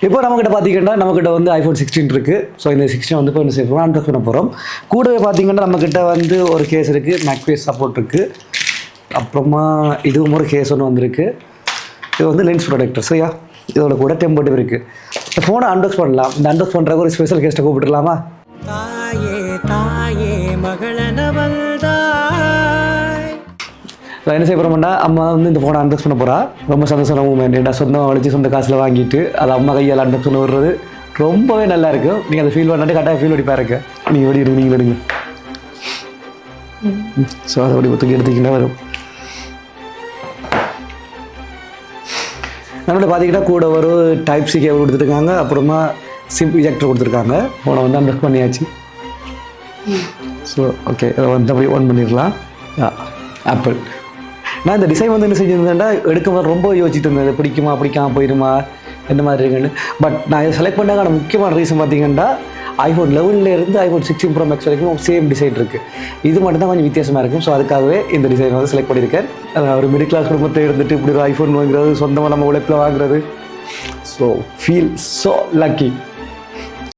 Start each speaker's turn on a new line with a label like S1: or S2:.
S1: இப்போ நம்மக்கிட்ட பார்த்தீங்கன்னா நம்மக்கிட்ட வந்து ஐஃபோன் 16 இருக்குது. ஸோ இந்த 16 வந்து இப்போ என்ன செய்ய போகிறோம், அன்பாக்ஸ் பண்ண போகிறோம். கூடவே பார்த்தீங்கன்னா நம்மக்கிட்ட வந்து ஒரு கேஸ் இருக்குது, மேக்ஃபேஸ் சப்போர்ட் இருக்குது. அப்புறமா இதுவும் ஒரு கேஸ் ஒன்று வந்திருக்கு. இது வந்து லென்ஸ் ப்ரொடெக்டர். சரியா, இதோட கூட டெம்பர்டிவ் இருக்குது. இந்த ஃபோனை அன்பாக்ஸ் பண்ணலாம். இந்த அன்பாக்ஸ் பண்ணுறதுக்கு ஒரு ஸ்பெஷல் கெஸ்ட்டை கூப்பிட்டுலாமா? தாயே தாயே மகளனவள் என்ன செய்ய போகிறோம்னா, அம்மா வந்து இந்த ஃபோனை அன்பாக்ஸ் பண்ண போகிறா. ரொம்ப சந்தோஷமான மூமெண்ட். ஏன்னா சொந்தம் அழைச்சி சொந்த காசில் வாங்கிட்டு அதை அம்மா கையால் அன்பாக்ஸ் பண்ண விடுறது ரொம்பவே நல்லா இருக்கும். நீங்கள் அதை ஃபீல் பண்ணாட்டி கரெக்டாக ஃபீல் பண்ணி பாருங்க. நீங்கள் ஓடி எடுங்க, நீங்கள் எடுங்க. ஸோ அதை அப்படி ஒத்துக்கி எடுத்துக்கிட்டே வரும். நம்மளோட பார்த்தீங்கன்னா கூட ஒரு டைப் சி கேபிள் கொடுத்துருக்காங்க. அப்புறமா சிம் இஜெக்டர் கொடுத்துருக்காங்க. ஃபோனை வந்து அன்பாக்ஸ் பண்ணியாச்சு. ஸோ ஓகே, அதை வந்து அப்படி ஆன் பண்ணிடலாம். ஆப்பிள். நான் இந்த டிசைன் வந்து என்ன செஞ்சுருந்தேன்டா, எடுக்கும்போது ரொம்ப யோசிச்சுட்டு இருந்தேன், பிடிக்குமா பிடிக்காம போயிடுமா எந்த மாதிரி இருக்குன்னு. பட் நான் இதை செலக்ட் பண்ணாக்கான முக்கியமான ரீசன் பார்த்தீங்கன்னா, ஐஃபோன் 11 ஐஃபோன் 16 ப்ரோ மேக்ஸ் வரைக்கும் சேம் டிசைன் இருக்குது. இது மட்டும் தான் கொஞ்சம் வித்தியாசமாக இருக்கும். ஸோ அதுக்காகவே இந்த டிசைன் வந்து செலக்ட் பண்ணியிருக்கேன். ஒரு மிடில் கிளாஸ் குடும்பத்தை இருந்துட்டு இப்படி ஒரு ஐஃபோன் வாங்குறது, சொந்தமாக நம்ம உழைப்பில் வாங்குறது. So feel so lucky.